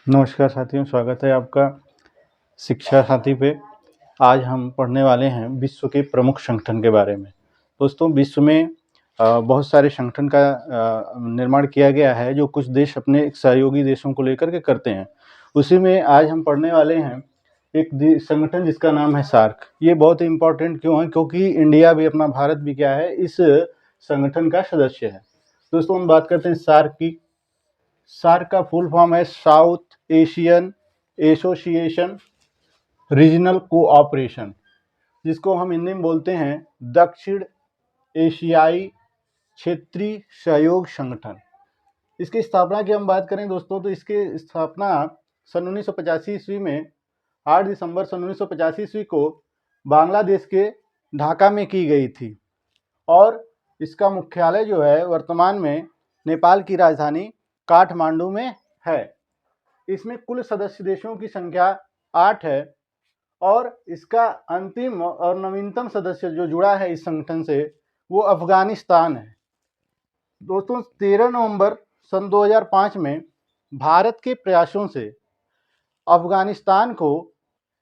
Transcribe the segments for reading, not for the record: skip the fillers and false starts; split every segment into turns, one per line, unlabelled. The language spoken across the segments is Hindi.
नमस्कार साथियों, स्वागत है आपका शिक्षा साथी पे। आज हम पढ़ने वाले हैं विश्व के प्रमुख संगठन के बारे में। दोस्तों, विश्व में बहुत सारे संगठन का निर्माण किया गया है जो कुछ देश अपने सहयोगी देशों को लेकर के करते हैं। उसी में आज हम पढ़ने वाले हैं एक संगठन जिसका नाम है सार्क। ये बहुत ही इम्पोर्टेंट क्यों है? क्योंकि इंडिया भी, अपना भारत भी क्या है, इस संगठन का सदस्य है। दोस्तों, हम बात करते हैं सार्क की। सार्क का फुल फॉर्म है south Asian association regional cooperation, जिसको हम हिंदी में बोलते हैं दक्षिण एशियाई क्षेत्रीय सहयोग संगठन। इसकी स्थापना की हम बात करें दोस्तों, तो इसकी स्थापना सन 1985 ईस्वी में 8 दिसंबर सन 1985 ईस्वी को बांग्लादेश के ढाका में की गई थी। और इसका मुख्यालय जो है वर्तमान में नेपाल की राजधानी काठमांडू में है। इसमें कुल सदस्य देशों की संख्या 8 है और इसका अंतिम और नवीनतम सदस्य जो जुड़ा है इस संगठन से वो अफगानिस्तान है। दोस्तों, 13 नवंबर सन 2005 में भारत के प्रयासों से अफगानिस्तान को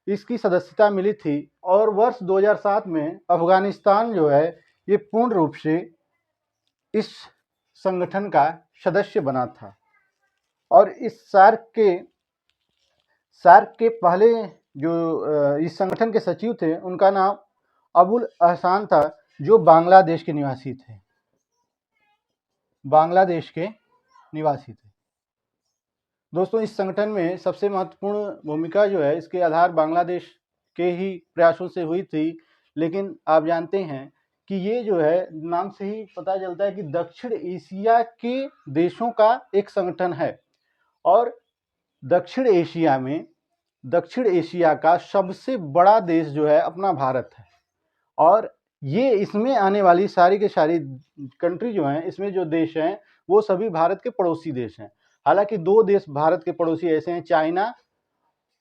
इसकी सदस्यता मिली थी और वर्ष 2007 में अफगानिस्तान जो है ये पूर्ण रूप से इस संगठन का सदस्य बना था। और इस सार्क के पहले जो इस संगठन के सचिव थे उनका नाम अबुल अहसान था, जो बांग्लादेश के निवासी थे। दोस्तों, इस संगठन में सबसे महत्वपूर्ण भूमिका जो है इसके आधार बांग्लादेश के ही प्रयासों से हुई थी। लेकिन आप जानते हैं कि ये जो है, नाम से ही पता चलता है कि दक्षिण एशिया के देशों का एक संगठन है। और दक्षिण एशिया का सबसे बड़ा देश जो है अपना भारत है। और ये इसमें आने वाली सारी के सारी कंट्री जो हैं, इसमें जो देश हैं वो सभी भारत के पड़ोसी देश हैं। हालांकि 2 देश भारत के पड़ोसी ऐसे हैं, चाइना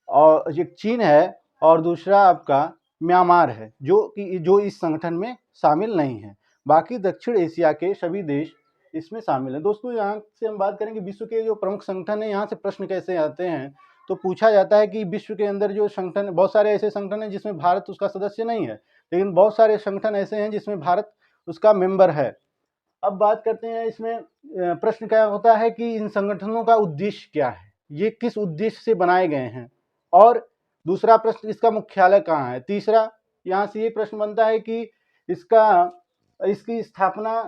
और एक चीन है और दूसरा आपका म्यांमार है, जो इस संगठन में शामिल नहीं है। बाकी दक्षिण एशिया के सभी देश इसमें शामिल हैं। दोस्तों, यहाँ से हम बात करेंगे विश्व के जो प्रमुख संगठन है, यहाँ से प्रश्न कैसे आते हैं तो पूछा जाता है कि विश्व के अंदर जो संगठन, बहुत सारे ऐसे संगठन हैं जिसमें भारत उसका सदस्य नहीं है, लेकिन बहुत सारे संगठन ऐसे हैं जिसमें भारत उसका मेंबर है। अब बात करते हैं इसमें प्रश्न क्या होता है कि इन संगठनों का उद्देश्य क्या है, ये किस उद्देश्य से बनाए गए हैं। और दूसरा प्रश्न, इसका मुख्यालय कहाँ है। तीसरा, यहाँ से ये प्रश्न बनता है कि इसकी स्थापना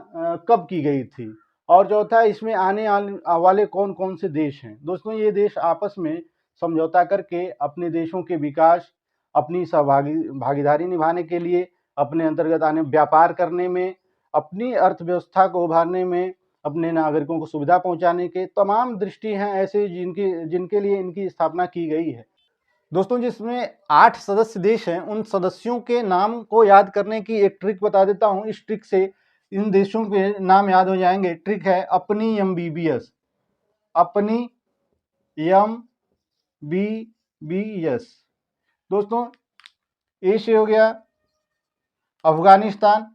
कब की गई थी। और चौथा, इसमें आने वाले कौन कौन से देश हैं। दोस्तों, ये देश आपस में समझौता करके अपने देशों के विकास, अपनी भागीदारी निभाने के लिए, अपने अंतर्गत आने व्यापार करने में, अपनी अर्थव्यवस्था को उभारने में, अपने नागरिकों को सुविधा पहुंचाने के तमाम दृष्टि हैं ऐसे जिनके लिए इनकी स्थापना की गई है। दोस्तों, जिसमें 8 सदस्य देश हैं, उन सदस्यों के नाम को याद करने की एक ट्रिक बता देता हूं। इस ट्रिक से इन देशों के नाम याद हो जाएंगे। ट्रिक है अपनी MBBS। अपनी MBBS। दोस्तों, ए से हो गया अफगानिस्तान।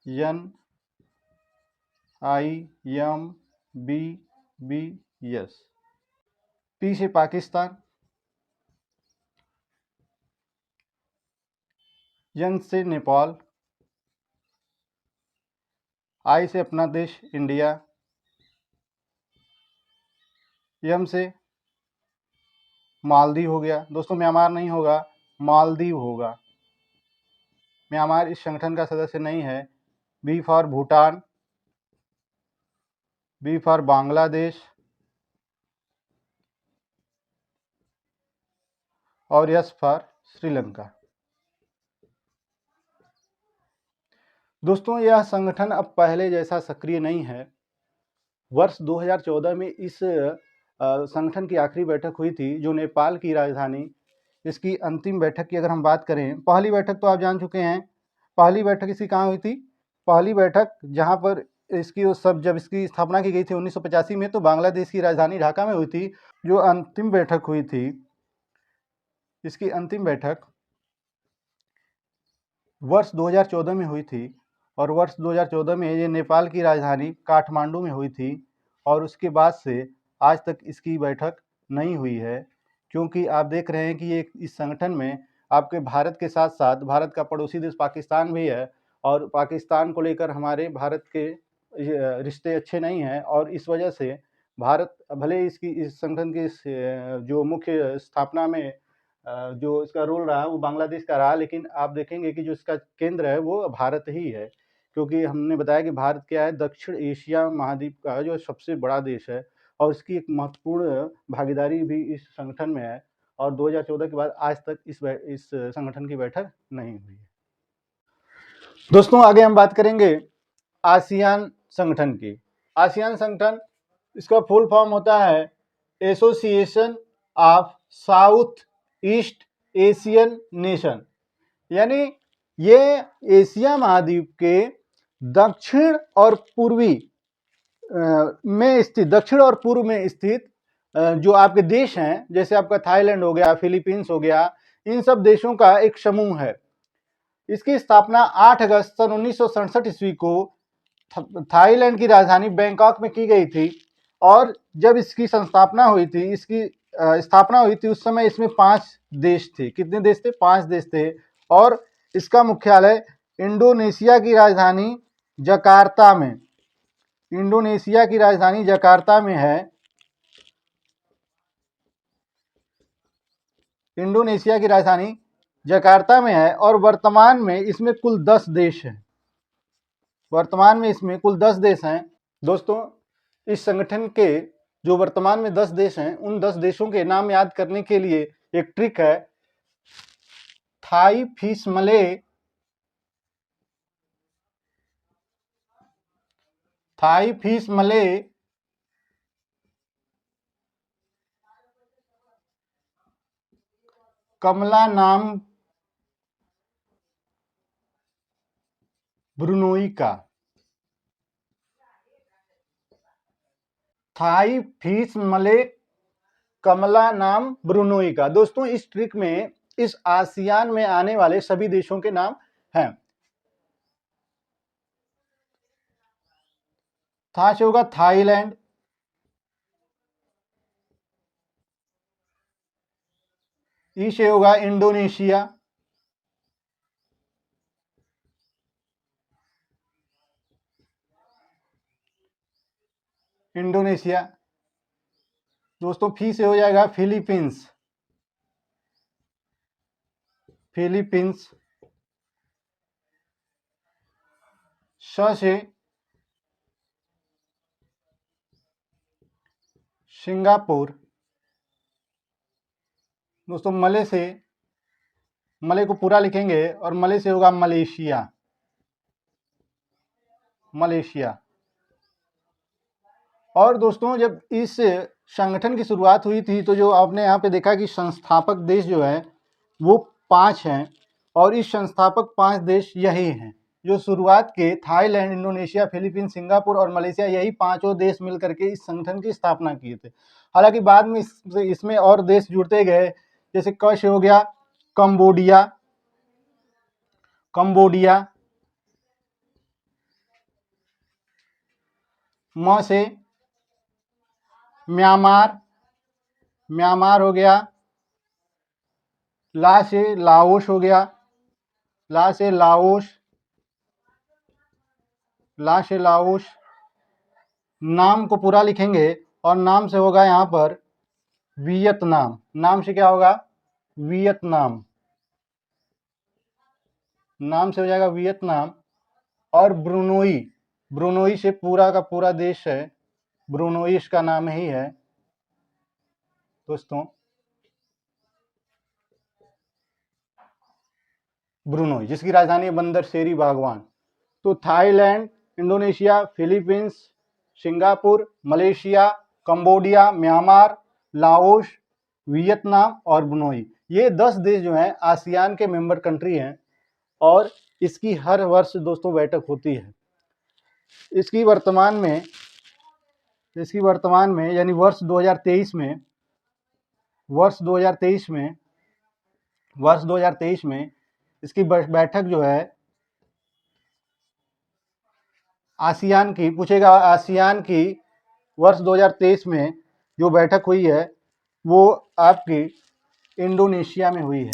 NIMBBS। पी से पाकिस्तान। एन से नेपाल। आई से अपना देश इंडिया। एम से मालदीव हो गया। दोस्तों, म्यांमार नहीं होगा, मालदीव होगा। म्यांमार इस संगठन का सदस्य नहीं है। B for Bhutan. B for Bangladesh. और एस फॉर श्रीलंका। दोस्तों, यह संगठन अब पहले जैसा सक्रिय नहीं है। वर्ष 2014 में इस संगठन की आखिरी बैठक हुई थी, जो नेपाल की राजधानी। इसकी अंतिम बैठक की अगर हम बात करें, पहली बैठक तो आप जान चुके हैं। पहली बैठक इसकी कहाँ हुई थी? पहली बैठक जहाँ पर जब इसकी स्थापना की गई थी 1985 में, तो बांग्लादेश की राजधानी ढाका में हुई थी। जो अंतिम बैठक हुई थी इसकी अंतिम बैठक वर्ष 2014 में हुई थी और वर्ष 2014 में ये नेपाल की राजधानी काठमांडू में हुई थी और उसके बाद से आज तक इसकी बैठक नहीं हुई है, क्योंकि आप देख रहे हैं कि ये इस संगठन में आपके भारत के साथ साथ भारत का पड़ोसी देश पाकिस्तान भी है और पाकिस्तान को लेकर हमारे भारत के रिश्ते अच्छे नहीं हैं और इस वजह से भारत भले इसकी इस संगठन की जो मुख्य स्थापना में जो इसका रोल रहा वो बांग्लादेश का रहा, लेकिन आप देखेंगे कि जो इसका केंद्र है वो भारत ही है, क्योंकि हमने बताया कि भारत क्या है, दक्षिण एशिया महाद्वीप का जो सबसे बड़ा देश है और इसकी एक महत्वपूर्ण भागीदारी भी इस संगठन में है और 2014 के बाद आज तक इस संगठन की बैठक नहीं हुई है। दोस्तों आगे हम बात करेंगे आसियान संगठन की। आसियान संगठन, इसका फुल फॉर्म होता है association of south east Asian nation, यानी ये एशिया महाद्वीप के दक्षिण और पूर्वी में स्थित, दक्षिण और पूर्व में स्थित जो आपके देश हैं, जैसे आपका थाईलैंड हो गया, फिलीपींस हो गया, इन सब देशों का एक समूह है। इसकी स्थापना 8 अगस्त सन 1967 ईस्वी को थाईलैंड की राजधानी बैंकॉक में की गई थी और जब इसकी स्थापना हुई थी उस समय इसमें 5 देश थे। कितने देश थे? 5 देश थे और इसका मुख्यालय इंडोनेशिया की राजधानी जकार्ता में है। इंडोनेशिया की राजधानी जकार्ता में है और वर्तमान में इसमें कुल 10 देश हैं। दोस्तों इस संगठन के जो वर्तमान में 10 देश हैं, उन 10 देशों के नाम याद करने के लिए एक ट्रिक है, थाई फिश मले, कमला नाम ब्रुनोई का। थाई फिश मले कमला नाम ब्रुनोई का। दोस्तों इस ट्रिक में इस आसियान में आने वाले सभी देशों के नाम हैं। था से होगा थाईलैंड, ई से होगा इंडोनेशिया, दोस्तों फी से हो जाएगा फिलीपींस, श से सिंगापुर, दोस्तों मले को पूरा लिखेंगे और मले से होगा मलेशिया। और दोस्तों जब इस संगठन की शुरुआत हुई थी तो जो आपने यहाँ पे देखा कि संस्थापक देश जो है वो 5 हैं और इस संस्थापक 5 देश यही हैं जो शुरुआत के थाईलैंड, इंडोनेशिया, फिलीपींस, सिंगापुर और मलेशिया, यही 5 देश मिलकर के इस संगठन की स्थापना किए थे। हालांकि बाद में इसमें और देश जुड़ते गए, जैसे क से हो गया कंबोडिया, म से म्यांमार हो गया, ला से लाओस हो गया, नाम को पूरा लिखेंगे और नाम से होगा यहाँ पर वियतनाम। नाम से क्या होगा? वियतनाम। नाम से हो जाएगा वियतनाम। और ब्रुनोई से पूरा का पूरा देश है, ब्रुनोई इसका नाम ही है दोस्तों, ब्रुनोई, जिसकी राजधानी है बंदर शेरी बागवान। तो Thailand, Indonesia, Philippines, Singapore, Malaysia, Cambodia, Myanmar, Laos, Vietnam और ब्रुनोई, ये 10 देश जो हैं आसियान के मेंबर कंट्री हैं और इसकी हर वर्ष दोस्तों बैठक होती है। इसकी वर्तमान में यानी वर्ष 2023 में वर्ष 2023 में इसकी बैठक जो है आसियान की, पूछेगा आसियान की वर्ष 2023 में जो बैठक हुई है वो आपकी इंडोनेशिया में हुई है।